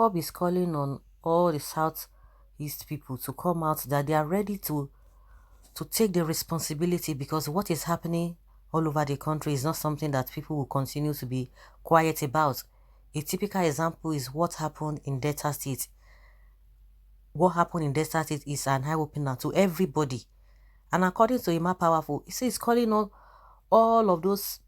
IPOB is calling on all the Southeast people to come out, that they are ready to take the responsibility, because what is happening all over the country is not something that people will continue to be quiet about. A typical example is what happened in Delta State. What happened in Delta State is an eye-opener to everybody. And according to Emma Powerful, he says calling on all of those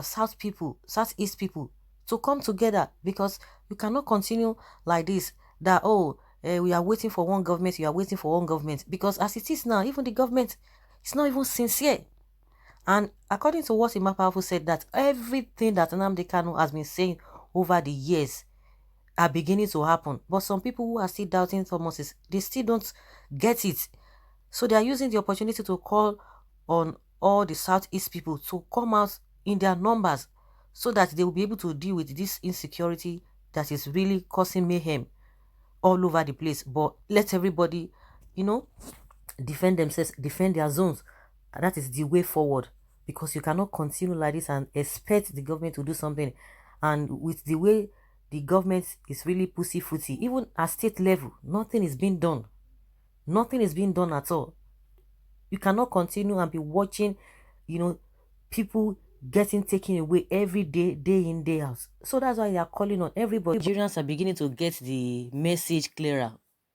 Southeast people to come together, because you cannot continue like this, that, we are waiting for one government, you are waiting for one government, because as it is now, even the government is not even sincere. And according to what Emma Powerful said, that everything that Nnamdi Kanu has been saying over the years are beginning to happen. But some people who are still doubting Thomas, they still don't get it. So they are using the opportunity to call on all the Southeast people to come out in their numbers, so that they will be able to deal with this insecurity that is really causing mayhem all over the place. But let everybody, defend themselves, defend their zones. That is the way forward, because you cannot continue like this and expect the government to do something. And with the way the government is really pussyfooty, even at state level, nothing is being done. Nothing is being done at all. You cannot continue and be watching, people getting taken away every day, day in, day out. So that's why they are calling on everybody. Nigerians are beginning to get the message clearer.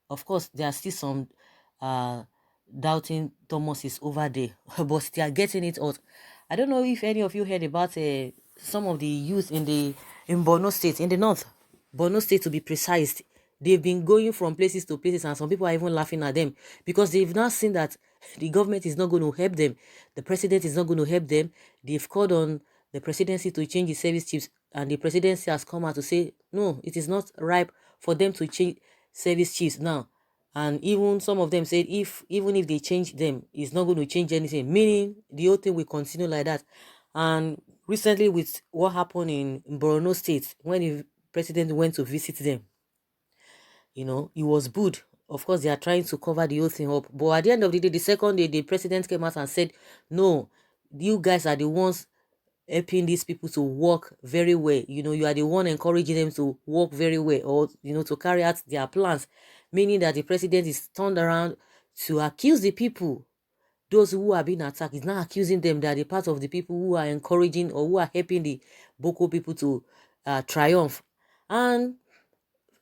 Of course, there are still some doubting Thomas is over there, but they are getting it out. I don't know if any of you heard about some of the youth in Borno State, in the north, Borno State to be precise. They've been going from places to places, and some people are even laughing at them, because they've now seen that the government is not going to help them. The president is not going to help them. They've called on the presidency to change the service chiefs, and the presidency has come out to say, no, it is not ripe for them to change service chiefs now. And even some of them said, even if they change them, it's not going to change anything, meaning the whole thing will continue like that. And recently, with what happened in Borno State, when the president went to visit them, it was good. Of course, they are trying to cover the whole thing up. But at the end of the day, the second day, the president came out and said, no, you guys are the ones helping these people to work very well. You are the one encouraging them to work very well, or, to carry out their plans. Meaning that the president is turned around to accuse the people, those who are being attacked. Is not accusing them that they're part of the people who are encouraging or who are helping the Boko people to triumph. And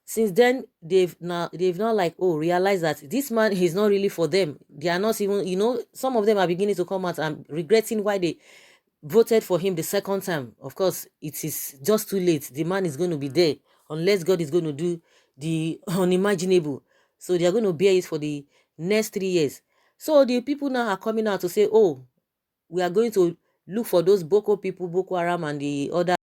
since then, they've not realized that this man is not really for them. They are not even, some of them are beginning to come out and regretting why they voted for him the second time. Of course, it is just too late. The man is going to be there unless God is going to do the unimaginable. So they are going to bear it for the next 3 years. So the people now are coming out to say, oh, we are going to look for those Boko people, Boko Haram, and the other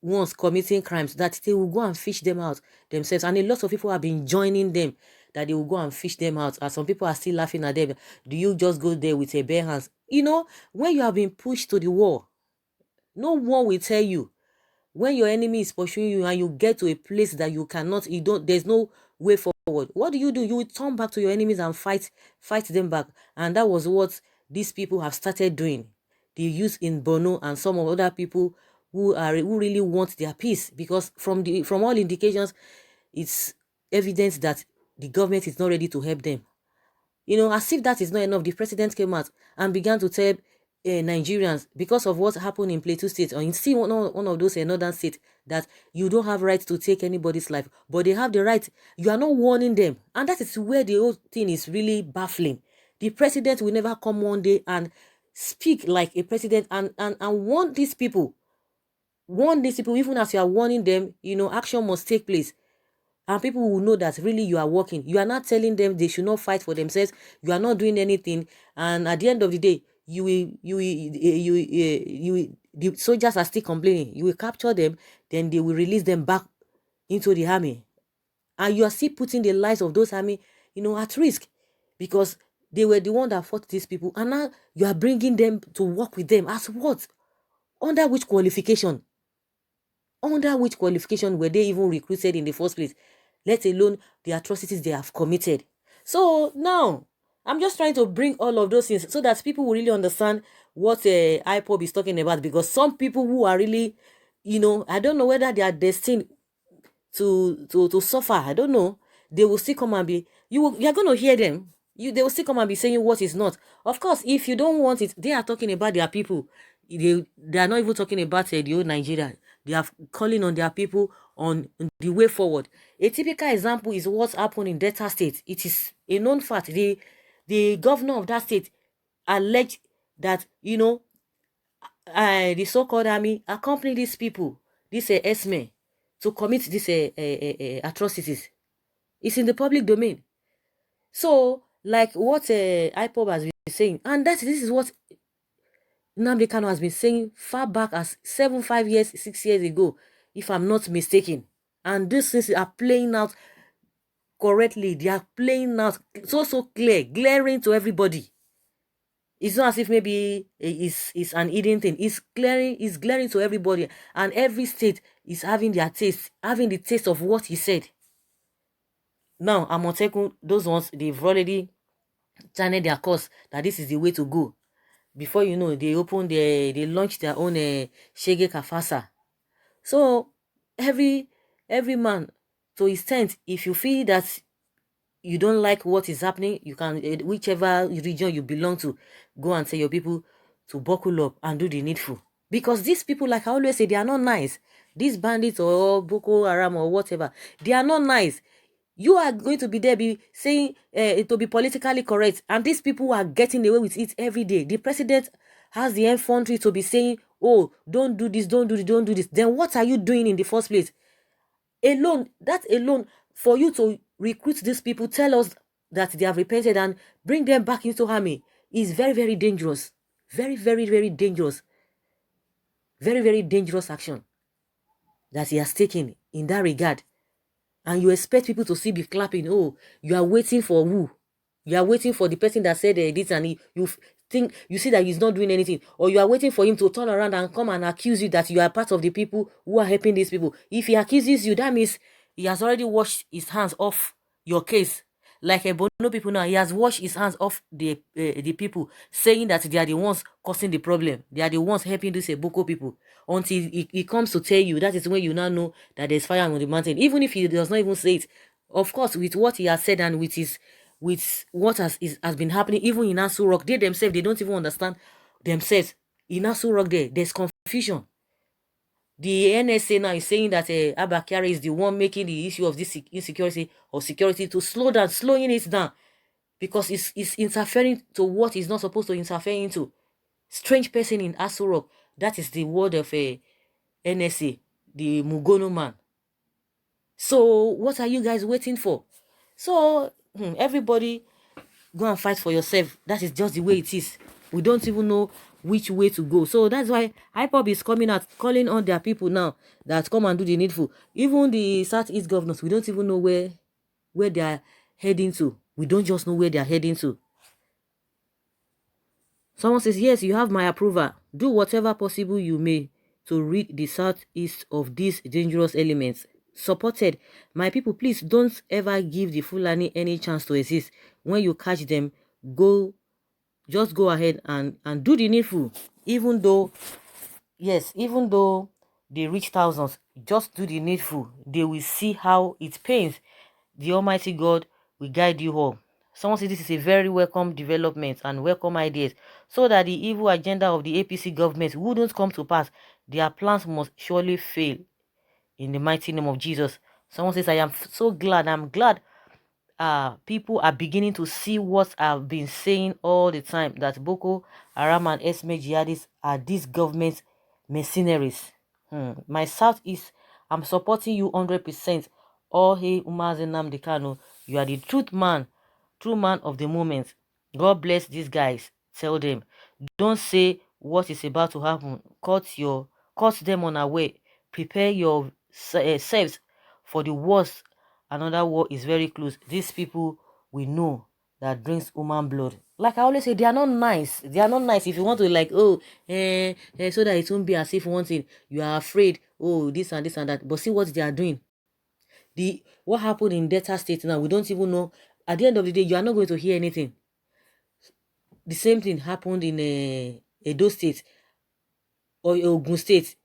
ones committing crimes, that they will go and fish them out themselves. And a lot of people have been joining them, that they will go and fish them out. And some people are still laughing at them. Do you just go there with a bare hands? When you have been pushed to the wall, no one will tell you. When your enemy is pursuing you and you get to a place that there's no way forward, what do? You will turn back to your enemies and fight them back. And that was what these people have started doing. The youth in Borno and some of other people who really want their peace, because from all indications, it's evident that the government is not ready to help them. As if that is not enough, the president came out and began to tell Nigerians, because of what happened in Plateau State, or in still one of those northern states, that you don't have right to take anybody's life, but they have the right. You are not warning them, and that is where the whole thing is really baffling. The president will never come one day and speak like a president and warn these people. Even as you are warning them, action must take place. And people will know that really you are working. You are not telling them they should not fight for themselves. You are not doing anything. And at the end of the day, the soldiers are still complaining. You will capture them, then they will release them back into the army. And you are still putting the lives of those army, at risk, because they were the one that fought these people. And now you are bringing them to work with them. As what? Under which qualification? Under which qualification were they even recruited in the first place? Let alone the atrocities they have committed. So now, I'm just trying to bring all of those things so that people will really understand what IPOB is talking about. Because some people who are really, I don't know whether they are destined to suffer. I don't know. They will still come and be, you're going to hear them. They will still come and be saying what is not. Of course, if you don't want it, they are talking about their people. They are not even talking about the old Nigeria. They are calling on their people on the way forward. A typical example is what's happened in Delta State. It is a known fact. The governor of that state alleged that, the so-called army accompanied these people, these S-men, to commit these atrocities. It's in the public domain. So, like what IPOB has been saying, and this is what Nnamdi Kanu has been saying far back as 5 years, 6 years ago, if I'm not mistaken. And these things are playing out correctly. They are playing out so clear, glaring to everybody. It's not as if maybe it's an hidden thing. It's glaring to everybody, and every state is having their taste, having the taste of what he said. Now, Amotekun, those ones, they've already channeled their course that this is the way to go. Before you know, they launched their own Shege Kafasa. So every man to his tent. If you feel that you don't like what is happening, you can, whichever region you belong to, go and tell your people to buckle up and do the needful. Because these people, like I always say, they are not nice. These bandits or Boko Haram or whatever, they are not nice. You are going to be there be saying it to be politically correct, and these people are getting away with it every day. The president has the infantry to be saying, oh, don't do this, don't do this, don't do this. Then what are you doing in the first place? That alone, for you to recruit these people, tell us that they have repented and bring them back into army, is very, very dangerous. Very, very, very dangerous. Very, very dangerous action that he has taken in that regard. And you expect people to still be clapping. Oh, you are waiting for who? You are waiting for the person that said this, and you see that he's not doing anything, or you are waiting for him to turn around and come and accuse you that you are part of the people who are helping these people. If he accuses you, that means he has already washed his hands off your case. Like Bono people now, he has washed his hands off the people, saying that they are the ones causing the problem. They are the ones helping these Boko people. Until he comes to tell you, that is when you now know that there's fire on the mountain. Even if he does not even say it, of course, with what he has said and with what has been happening, even in Asu Rock, they themselves, they don't even understand themselves. In Asu Rock, there's confusion. The NSA now is saying that Abba Kyari is the one making the issue of this insecurity or security to slowing it down, because it's interfering to what is not supposed to interfere into. Strange person in Asu Rock. That is the word of a NSA, the Mugono man. So what are you guys waiting for? So everybody go and fight for yourself. That is just the way it is. We don't even know which way to go. So that's why IPOB is coming out, calling on their people now that come and do the needful. Even the Southeast governors, we don't even know where they are heading to. We don't just know where they are heading to. Someone says, yes, you have my approval. Do whatever possible you may to rid the Southeast of these dangerous elements. Supported. My people, please don't ever give the Fulani any chance to exist. When you catch them, just go ahead and do the needful. Even though they reach thousands, just do the needful. They will see how it pains. The Almighty God will guide you all. Someone said this is a very welcome development and welcome ideas, so that the evil agenda of the APC government wouldn't come to pass. Their plans must surely fail in the mighty name of Jesus. Someone says, I am so glad. I'm glad people are beginning to see what I've been saying all the time, that Boko Haram and Esme jihadists are these government mercenaries. My Southeast, I'm supporting you 100%. Oh, hey, Umazen Nnamdi Kanu, you are the true man of the moment. God bless these guys. Tell them, don't say what is about to happen. Cut them on our way. Prepare yourselves for the worst. Another war is very close. These people we know that drinks human blood. Like I always say, they are not nice. They are not nice. If you want to so that it won't be as if one thing you are afraid, oh, this and this and that. But see what they are doing. What happened in Delta State now, we don't even know. At the end of the day, you are not going to hear anything. The same thing happened in Edo State or Ogun State,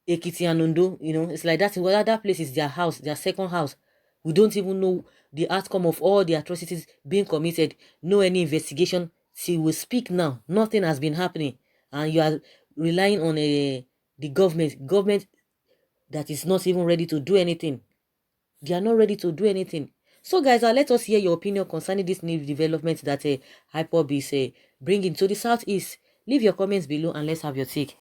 Ekiti and Ondo, it's like that. Well, that place is their house, their second house. We don't even know the outcome of all the atrocities being committed. No any investigation. See, we speak now. Nothing has been happening, and you are relying on the government that is not even ready to do anything. They are not ready to do anything. So, guys, let us hear your opinion concerning this new development that IPOB is bringing to the southeast. Leave your comments below and let's have your take.